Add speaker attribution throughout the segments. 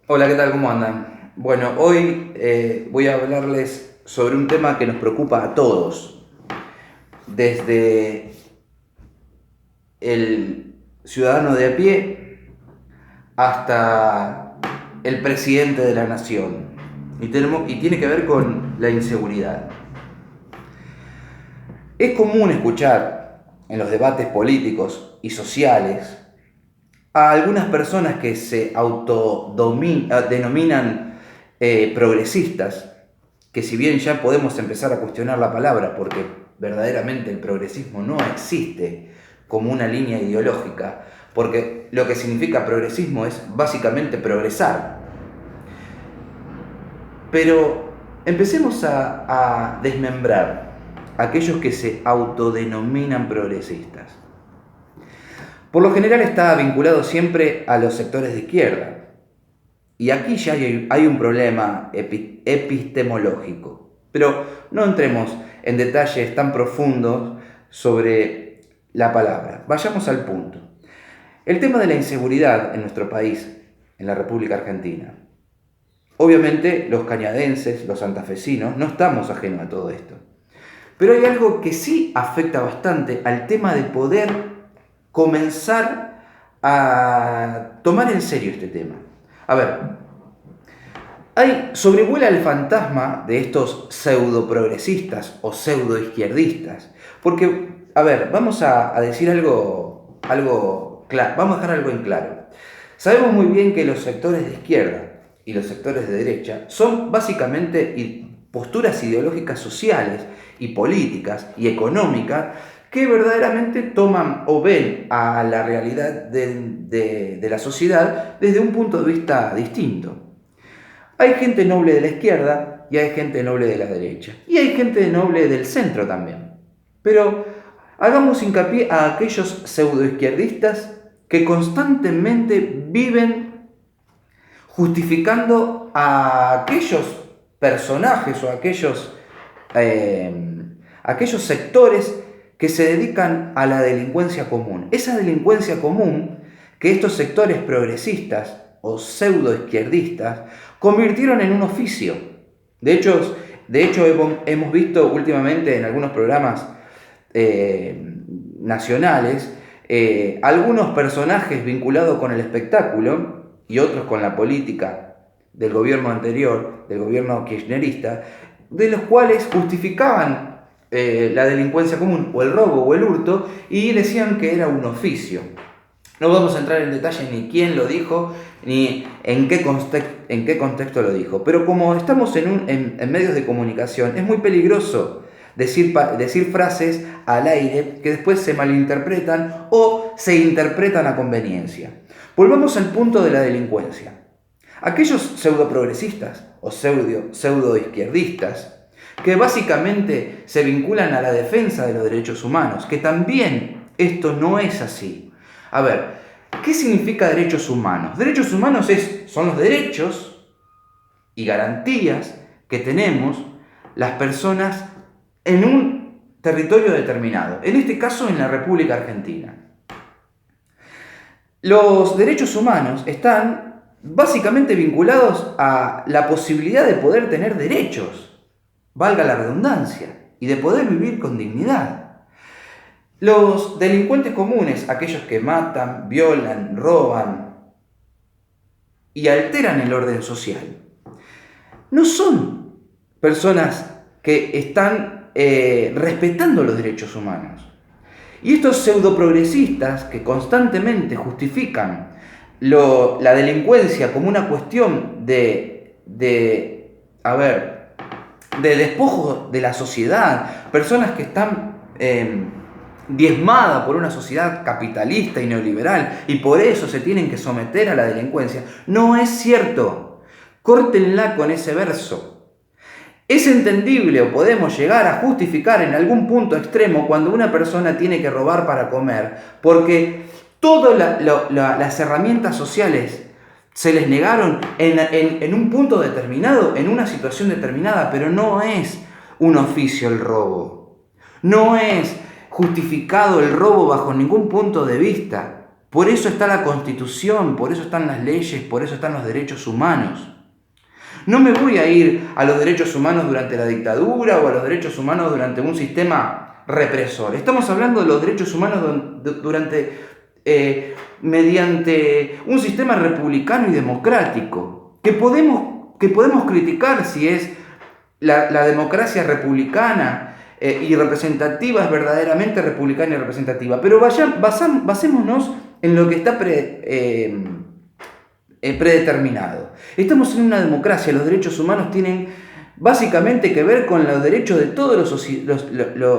Speaker 1: Hola, ¿qué tal? ¿Cómo andan? Bueno, hoy voy a hablarles sobre un tema que nos preocupa a todos, desde el ciudadano de a pie hasta el presidente de la nación. Y tiene que ver con la inseguridad. Es común escuchar en los debates políticos y sociales a algunas personas que se autodenominan progresistas, que si bien ya podemos empezar a cuestionar la palabra, porque verdaderamente el progresismo no existe como una línea ideológica, porque lo que significa progresismo es básicamente progresar. Pero empecemos a desmembrar a aquellos que se autodenominan progresistas. Por lo general está vinculado siempre a los sectores de izquierda. Y aquí ya hay un problema epistemológico. Pero no entremos en detalles tan profundos sobre la palabra. Vayamos al punto. El tema de la inseguridad en nuestro país, en la República Argentina. Obviamente los cañadenses, los santafesinos, no estamos ajenos a todo esto. Pero hay algo que sí afecta bastante al tema de poder comenzar a tomar en serio este tema. A ver, sobrevuela el fantasma de estos pseudo progresistas o pseudo izquierdistas. Porque, a ver, vamos a decir algo claro, vamos a dejar algo en claro. Sabemos muy bien que los sectores de izquierda y los sectores de derecha son básicamente posturas ideológicas sociales y políticas y económicas que verdaderamente toman o ven a la realidad de la sociedad desde un punto de vista distinto. Hay gente noble de la izquierda y hay gente noble de la derecha. Y hay gente noble del centro también. Pero hagamos hincapié a aquellos pseudoizquierdistas que constantemente viven justificando a aquellos personajes o aquellos sectores que se dedican a la delincuencia común. Esa delincuencia común que estos sectores progresistas o pseudoizquierdistas convirtieron en un oficio. De hecho, hemos visto últimamente en algunos programas nacionales algunos personajes vinculados con el espectáculo y otros con la política del gobierno anterior, del gobierno kirchnerista, de los cuales justificaban la delincuencia común o el robo o el hurto y decían que era un oficio. No vamos a entrar en detalle ni quién lo dijo, ni en qué contexto lo dijo. Pero como estamos en medios de comunicación, es muy peligroso decir frases al aire que después se malinterpretan o se interpretan a conveniencia. Volvamos al punto de la delincuencia. Aquellos pseudoprogresistas o pseudoizquierdistas que básicamente se vinculan a la defensa de los derechos humanos, que también esto no es así. A ver, ¿qué significa derechos humanos? Derechos humanos son los derechos y garantías que tenemos las personas en un territorio determinado, en este caso en la República Argentina. Los derechos humanos están básicamente vinculados a la posibilidad de poder tener derechos, valga la redundancia, y de poder vivir con dignidad. Los delincuentes comunes, aquellos que matan, violan, roban y alteran el orden social, no son personas que están respetando los derechos humanos. Y estos pseudoprogresistas que constantemente justifican la delincuencia como una cuestión de despojo de la sociedad, personas que están diezmadas por una sociedad capitalista y neoliberal y por eso se tienen que someter a la delincuencia, no es cierto. Córtenla con ese verso. Es entendible o podemos llegar a justificar en algún punto extremo cuando una persona tiene que robar para comer, porque todas las herramientas sociales se les negaron en un punto determinado, en una situación determinada, pero no es un oficio el robo. No es justificado el robo bajo ningún punto de vista, Por eso está la Constitución, por eso están las leyes, por eso están los derechos humanos. No me voy a ir a los derechos humanos durante la dictadura o a los derechos humanos durante un sistema represor. Estamos hablando de los derechos humanos mediante un sistema republicano y democrático, que podemos criticar si es la democracia republicana y representativa, es verdaderamente republicana y representativa, pero basémonos en lo que está predeterminado. Estamos en una democracia, los derechos humanos tienen básicamente que ver con los derechos de todas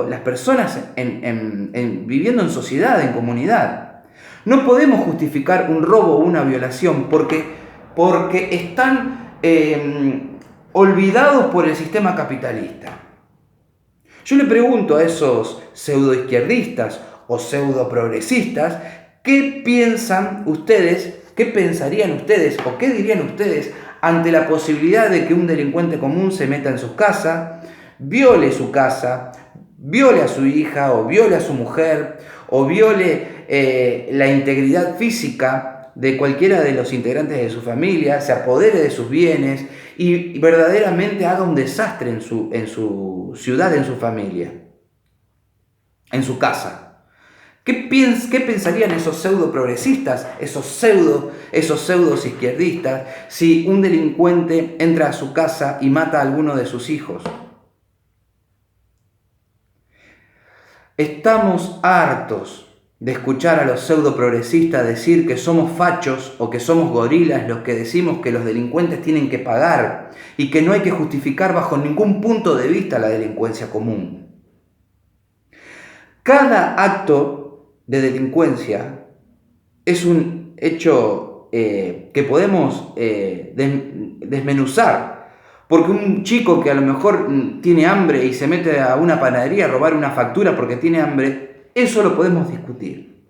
Speaker 1: las personas viviendo en sociedad, en comunidad. No podemos justificar un robo o una violación porque están olvidados por el sistema capitalista. Yo le pregunto a esos pseudoizquierdistas o pseudoprogresistas, ¿qué piensan ustedes? ¿Qué pensarían ustedes o qué dirían ustedes ante la posibilidad de que un delincuente común se meta en su casa, viole su casa, viole a su hija o viole a su mujer o viole la integridad física de cualquiera de los integrantes de su familia, se apodere de sus bienes y verdaderamente haga un desastre en su ciudad, en su familia, en su casa? ¿Qué pensarían esos pseudo progresistas, esos pseudos izquierdistas, si un delincuente entra a su casa y mata a alguno de sus hijos? Estamos hartos de escuchar a los pseudo progresistas decir que somos fachos o que somos gorilas los que decimos que los delincuentes tienen que pagar y que no hay que justificar bajo ningún punto de vista la delincuencia común. Cada acto de delincuencia es un hecho que podemos desmenuzar, porque un chico que a lo mejor tiene hambre y se mete a una panadería a robar una factura porque tiene hambre, eso lo podemos discutir.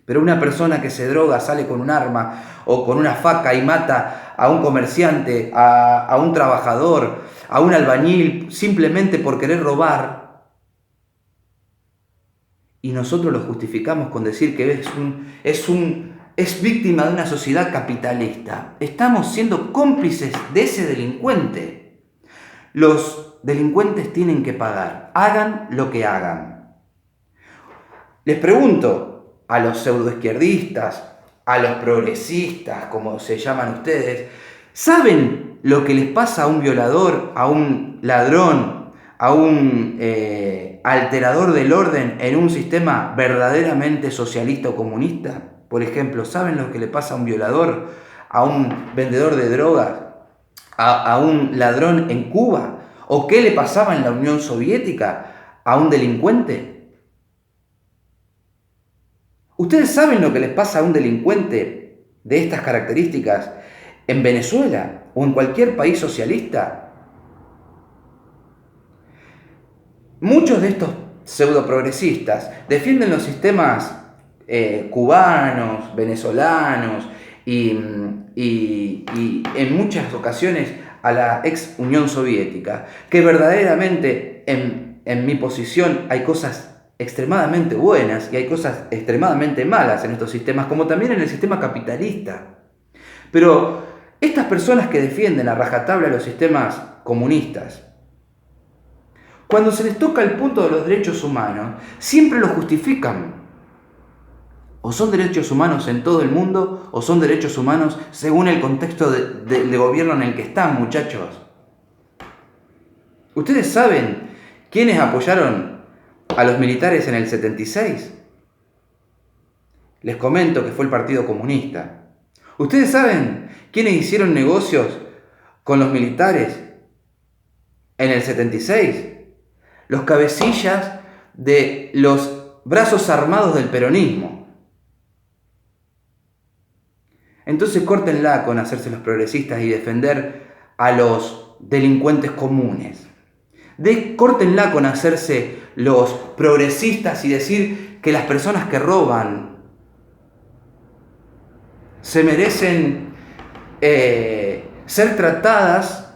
Speaker 1: Pero una persona que se droga, sale con un arma o con una faca y mata a un comerciante, a un trabajador, a un albañil, simplemente por querer robar, y nosotros lo justificamos con decir que es víctima de una sociedad capitalista. Estamos siendo cómplices de ese delincuente. Los delincuentes tienen que pagar, hagan lo que hagan. Les pregunto a los pseudoizquierdistas, a los progresistas, como se llaman ustedes, ¿saben lo que les pasa a un violador, a un ladrón, a un alterador del orden en un sistema verdaderamente socialista o comunista? Por ejemplo, ¿saben lo que le pasa a un violador, a un vendedor de drogas, a un ladrón en Cuba? ¿O qué le pasaba en la Unión Soviética a un delincuente? ¿Ustedes saben lo que les pasa a un delincuente de estas características en Venezuela o en cualquier país socialista? Muchos de estos pseudoprogresistas defienden los sistemas cubanos, venezolanos y en muchas ocasiones a la ex Unión Soviética, que verdaderamente en mi posición hay cosas extremadamente buenas y hay cosas extremadamente malas en estos sistemas, como también en el sistema capitalista. Pero estas personas que defienden a rajatabla los sistemas comunistas, cuando se les toca el punto de los derechos humanos, siempre lo justifican. O son derechos humanos en todo el mundo, o son derechos humanos según el contexto de gobierno en el que están, muchachos. ¿Ustedes saben quiénes apoyaron a los militares en el 76? Les comento que fue el Partido Comunista. ¿Ustedes saben quiénes hicieron negocios con los militares en el 76? Los cabecillas de los brazos armados del peronismo. Entonces córtenla con hacerse los progresistas y defender a los delincuentes comunes. Córtenla con hacerse los progresistas y decir que las personas que roban se merecen ser tratadas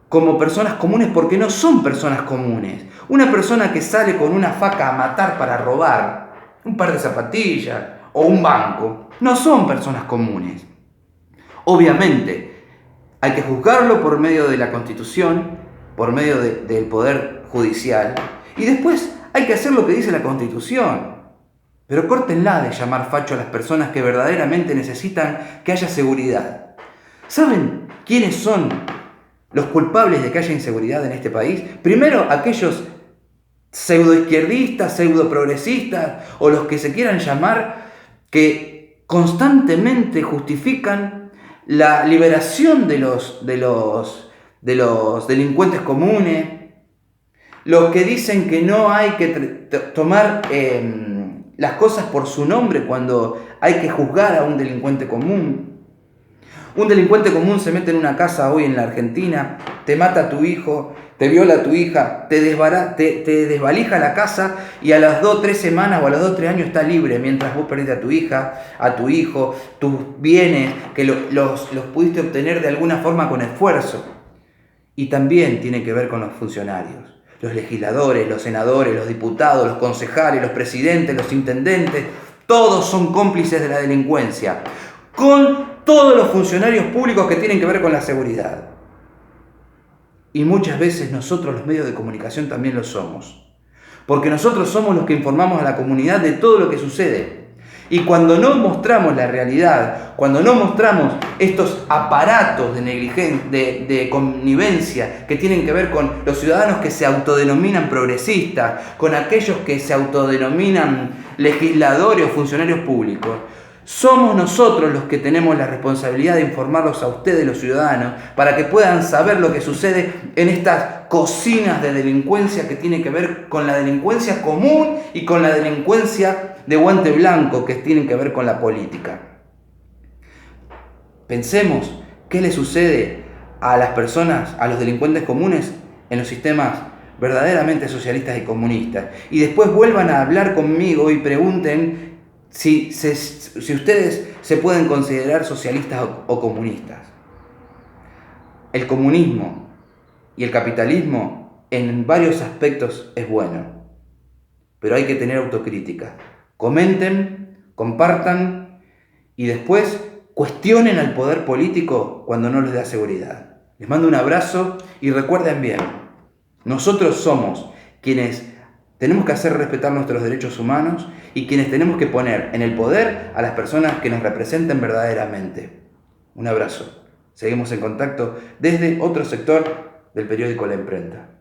Speaker 1: como personas comunes, porque no son personas comunes. Una persona que sale con una faca a matar para robar un par de zapatillas, o un banco no son personas comunes. Obviamente, hay que juzgarlo por medio de la Constitución, por medio del Poder Judicial, y después hay que hacer lo que dice la Constitución. Pero córtenla de llamar facho a las personas que verdaderamente necesitan que haya seguridad. ¿Saben quiénes son los culpables de que haya inseguridad en este país? Primero, aquellos pseudoizquierdistas, pseudoprogresistas, o los que se quieran llamar, que constantemente justifican la liberación de los delincuentes comunes, los que dicen que no hay que tomar las cosas por su nombre cuando hay que juzgar a un delincuente común. Un delincuente común se mete en una casa hoy en la Argentina, te mata a tu hijo, te viola a tu hija, te desvalija la casa y a las 2 o 3 semanas o a los 2 o 3 años está libre, mientras vos perdiste a tu hija, a tu hijo, tus bienes que los pudiste obtener de alguna forma con esfuerzo. Y también tiene que ver con los funcionarios, los legisladores, los senadores, los diputados, los concejales, los presidentes, los intendentes, todos son cómplices de la delincuencia, con todos los funcionarios públicos que tienen que ver con la seguridad. Y muchas veces nosotros los medios de comunicación también lo somos, porque nosotros somos los que informamos a la comunidad de todo lo que sucede. Y cuando no mostramos la realidad, cuando no mostramos estos aparatos de negligencia, de connivencia que tienen que ver con los ciudadanos que se autodenominan progresistas, con aquellos que se autodenominan legisladores o funcionarios públicos, somos nosotros los que tenemos la responsabilidad de informarlos a ustedes, los ciudadanos, para que puedan saber lo que sucede en estas cocinas de delincuencia que tiene que ver con la delincuencia común y con la delincuencia de guante blanco que tienen que ver con la política. Pensemos qué le sucede a las personas, a los delincuentes comunes en los sistemas verdaderamente socialistas y comunistas. Y después vuelvan a hablar conmigo y pregunten si ustedes se pueden considerar socialistas o comunistas. El comunismo y el capitalismo en varios aspectos es bueno, pero hay que tener autocrítica. Comenten, compartan y después cuestionen al poder político cuando no les da seguridad. Les mando un abrazo y recuerden bien, nosotros somos quienes tenemos que hacer respetar nuestros derechos humanos y quienes tenemos que poner en el poder a las personas que nos representen verdaderamente. Un abrazo. Seguimos en contacto desde otro sector del periódico La Imprenta.